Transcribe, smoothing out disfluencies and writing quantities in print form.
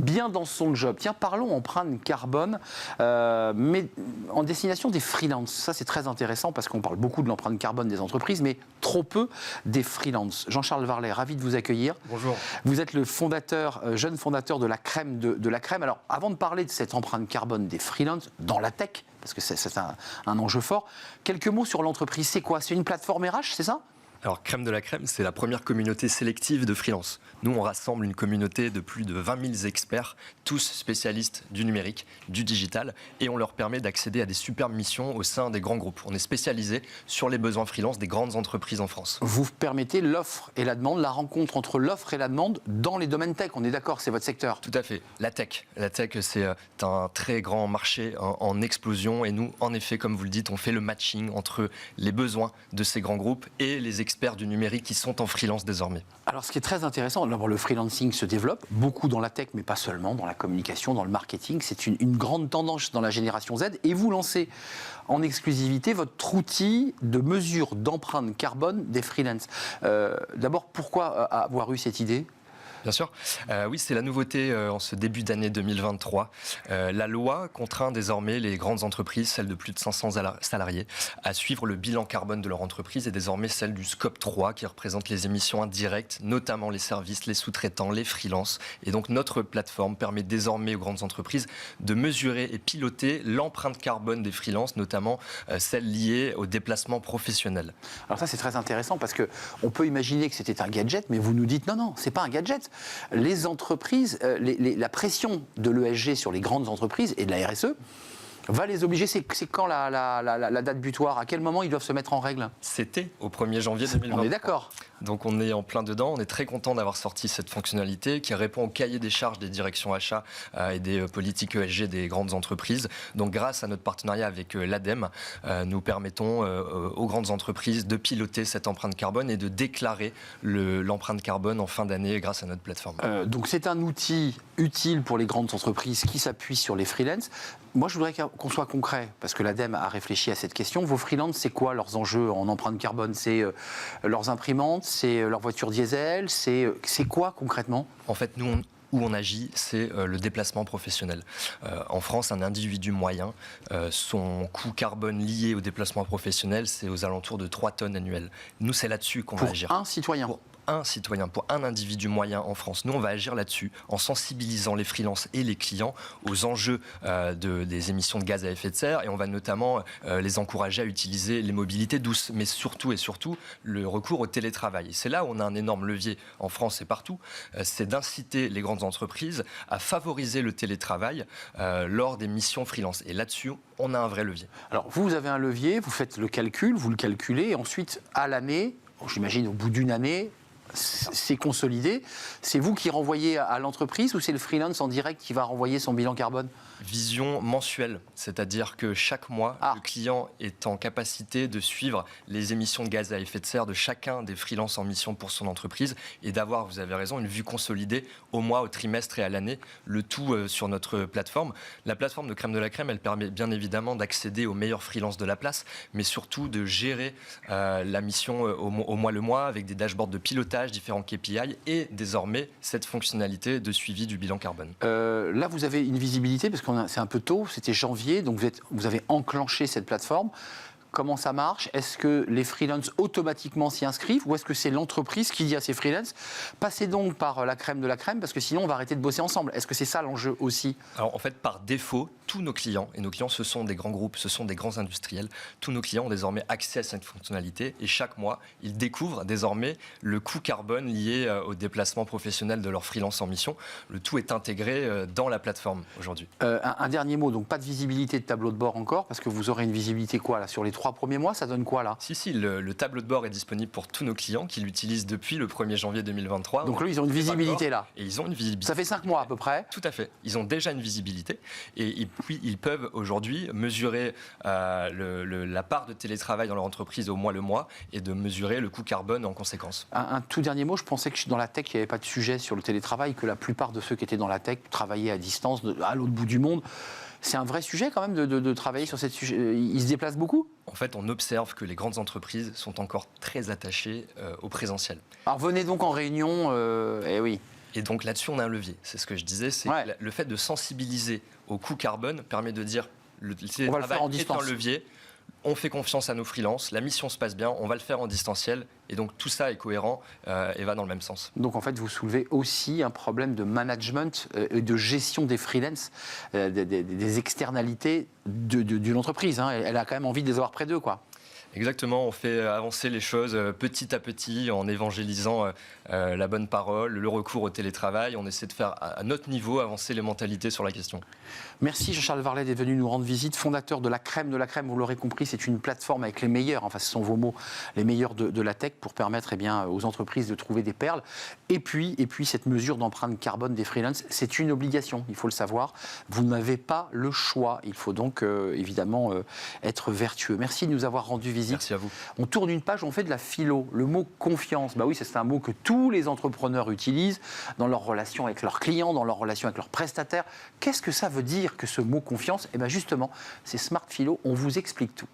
bien dans son job. Tiens, parlons empreinte carbone, mais en destination des freelances. Ça, c'est très intéressant parce qu'on parle beaucoup de l'empreinte carbone des entreprises, mais trop peu des freelances. Jean-Charles Varlet, ravi de vous accueillir. Bonjour. Vous êtes le fondateur, jeune fondateur de la crème de la crème. Alors, avant de parler de cette empreinte carbone des freelances dans la tech, parce que c'est un enjeu fort, quelques mots sur l'entreprise. C'est quoi? C'est une plateforme RH, c'est ça? Alors, Crème de la Crème, c'est la première communauté sélective de freelance. Nous, on rassemble une communauté de plus de 20 000 experts, tous spécialistes du numérique, du digital, et on leur permet d'accéder à des superbes missions au sein des grands groupes. On est spécialisé sur les besoins freelance des grandes entreprises en France. Vous permettez l'offre et la demande, la rencontre entre l'offre et la demande dans les domaines tech. On est d'accord, c'est votre secteur. Tout à fait. La tech, c'est un très grand marché en explosion, et nous, en effet, comme vous le dites, on fait le matching entre les besoins de ces grands groupes et les experts du numérique qui sont en freelance désormais. Alors, ce qui est très intéressant, d'abord, le freelancing se développe, beaucoup dans la tech, mais pas seulement, dans la communication, dans le marketing. C'est une grande tendance dans la génération Z. Et vous lancez en exclusivité votre outil de mesure d'empreinte carbone des freelances. D'abord, pourquoi avoir eu cette idée ? Bien sûr. Oui, c'est la nouveauté en ce début d'année 2023. La loi contraint désormais les grandes entreprises, celles de plus de 500 salariés, à suivre le bilan carbone de leur entreprise, et désormais celle du scope 3 qui représente les émissions indirectes, notamment les services, les sous-traitants, les freelances. Et donc notre plateforme permet désormais aux grandes entreprises de mesurer et piloter l'empreinte carbone des freelances, notamment celle liée au déplacement professionnel. Alors ça, c'est très intéressant parce qu'on peut imaginer que c'était un gadget, mais vous nous dites non, c'est pas un gadget. Les entreprises, la pression de l'ESG sur les grandes entreprises et de la RSE va les obliger. C'est quand la date butoir? À quel moment ils doivent se mettre en règle? C'était au 1er janvier 2023. On est d'accord. Donc on est en plein dedans, on est très content d'avoir sorti cette fonctionnalité qui répond au cahier des charges des directions achats et des politiques ESG des grandes entreprises. Donc grâce à notre partenariat avec l'ADEME, nous permettons aux grandes entreprises de piloter cette empreinte carbone et de déclarer l'empreinte carbone en fin d'année grâce à notre plateforme. Donc c'est un outil utile pour les grandes entreprises qui s'appuient sur les freelances. Moi, je voudrais qu'on soit concret, parce que l'ADEME a réfléchi à cette question. Vos freelances, c'est quoi leurs enjeux en empreinte carbone? C'est leurs imprimantes, c'est leurs voitures diesel, c'est quoi concrètement? En fait, nous, où on agit, c'est le déplacement professionnel. En France, un individu moyen, son coût carbone lié au déplacement professionnel, c'est aux alentours de 3 tonnes annuelles. Nous, c'est là-dessus qu'on va agir. Pour un citoyen? Pour un individu moyen en France. Nous, on va agir là-dessus en sensibilisant les freelances et les clients aux enjeux des émissions de gaz à effet de serre, et on va notamment les encourager à utiliser les mobilités douces, mais surtout le recours au télétravail. Et c'est là où on a un énorme levier en France et partout, c'est d'inciter les grandes entreprises à favoriser le télétravail lors des missions freelance. Et là-dessus, on a un vrai levier. Alors, vous avez un levier, vous faites le calcul, vous le calculez, et ensuite, à l'année, j'imagine au bout d'une année, c'est consolidé. C'est vous qui renvoyez à l'entreprise ou c'est le freelance en direct qui va renvoyer son bilan carbone? Vision mensuelle, c'est-à-dire que chaque mois, le client est en capacité de suivre les émissions de gaz à effet de serre de chacun des freelances en mission pour son entreprise et d'avoir, vous avez raison, une vue consolidée au mois, au trimestre et à l'année, le tout sur notre plateforme. La plateforme de Crème de la Crème, elle permet bien évidemment d'accéder aux meilleurs freelances de la place, mais surtout de gérer la mission au mois le mois avec des dashboards de pilotage, différents KPI et désormais cette fonctionnalité de suivi du bilan carbone. Là, vous avez une visibilité parce que c'est un peu tôt, c'était janvier, donc vous avez enclenché cette plateforme. Comment ça marche? Est-ce que les freelances automatiquement s'y inscrivent ou est-ce que c'est l'entreprise qui dit à ses freelances passez donc par la crème de la crème parce que sinon on va arrêter de bosser ensemble? Est-ce que c'est ça l'enjeu aussi? Alors en fait, par défaut, tous nos clients, et nos clients ce sont des grands groupes, ce sont des grands industriels, tous nos clients ont désormais accès à cette fonctionnalité et chaque mois, ils découvrent désormais le coût carbone lié au déplacement professionnel de leur freelance en mission. Le tout est intégré dans la plateforme aujourd'hui. Un dernier mot, donc pas de visibilité de tableau de bord encore parce que vous aurez une visibilité quoi là sur les 3 premiers mois, ça donne quoi là? Si, le tableau de bord est disponible pour tous nos clients qui l'utilisent depuis le 1er janvier 2023. Donc là, ils ont une visibilité là. Et ils ont une visibilité. Ça fait 5 mois à peu près. Tout à fait. Ils ont déjà une visibilité et puis ils peuvent aujourd'hui mesurer la part de télétravail dans leur entreprise au mois le mois et de mesurer le coût carbone en conséquence. Un tout dernier mot, je pensais que dans la tech, il n'y avait pas de sujet sur le télétravail, que la plupart de ceux qui étaient dans la tech travaillaient à distance, à l'autre bout du monde. C'est un vrai sujet quand même de travailler sur cette sujet. Ils se déplacent beaucoup? En fait, on observe que les grandes entreprises sont encore très attachées au présentiel. Alors venez donc en réunion, eh oui. Et donc là-dessus, on a un levier. C'est ce que je disais, c'est que le fait de sensibiliser au coût carbone permet de dire le télétravail est un levier. On fait confiance à nos freelances, la mission se passe bien, on va le faire en distanciel, et donc tout ça est cohérent et va dans le même sens. Donc en fait, vous soulevez aussi un problème de management et de gestion des freelances, des externalités d'une entreprise. Hein. Elle a quand même envie de les avoir près d'eux, quoi. Exactement, on fait avancer les choses petit à petit en évangélisant la bonne parole, le recours au télétravail. On essaie de faire à notre niveau avancer les mentalités sur la question. Merci Jean-Charles Varlet d'être venu nous rendre visite, fondateur de la crème. Vous l'aurez compris, c'est une plateforme avec les meilleurs, enfin ce sont vos mots, les meilleurs de la tech pour permettre aux entreprises de trouver des perles. Et puis cette mesure d'empreinte carbone des freelances, c'est une obligation, il faut le savoir. Vous n'avez pas le choix, il faut donc évidemment être vertueux. Merci de nous avoir rendu visite. Merci à vous. On tourne une page, on fait de la philo. Le mot confiance, bah oui, c'est un mot que tous les entrepreneurs utilisent dans leur relation avec leurs clients, dans leur relation avec leurs prestataires. Qu'est-ce que ça veut dire que ce mot confiance ? Eh bien justement, c'est Smart Philo, on vous explique tout.